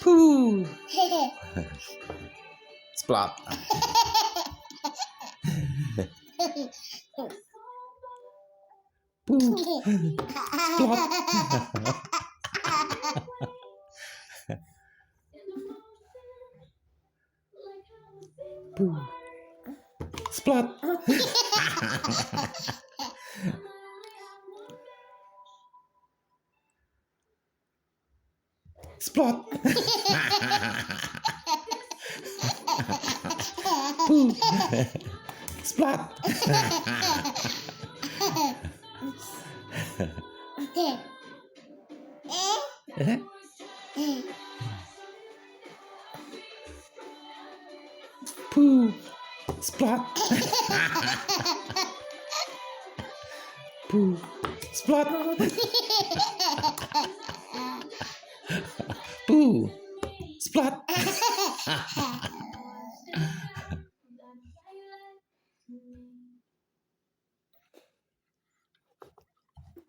Poo. Splot. Poo. Splot. Poo. Splot. Splot. Poo. Splot. Poo. Splot. Poo. Splot. Poo. Splot.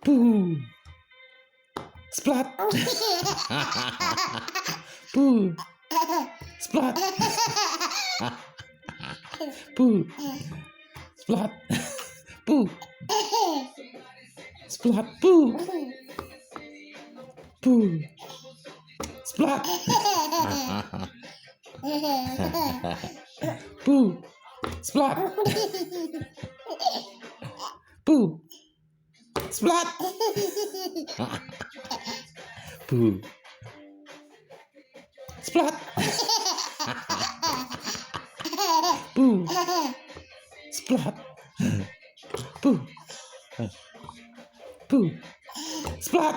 Poo. Splot. Poo. Splot. Poo. Splot. Poo. Splot. Poo. Poo. Splot. Poo. Splot. Poo. Splot. Poo. Splot. Poo. Splot. Poo. Poo. Splot.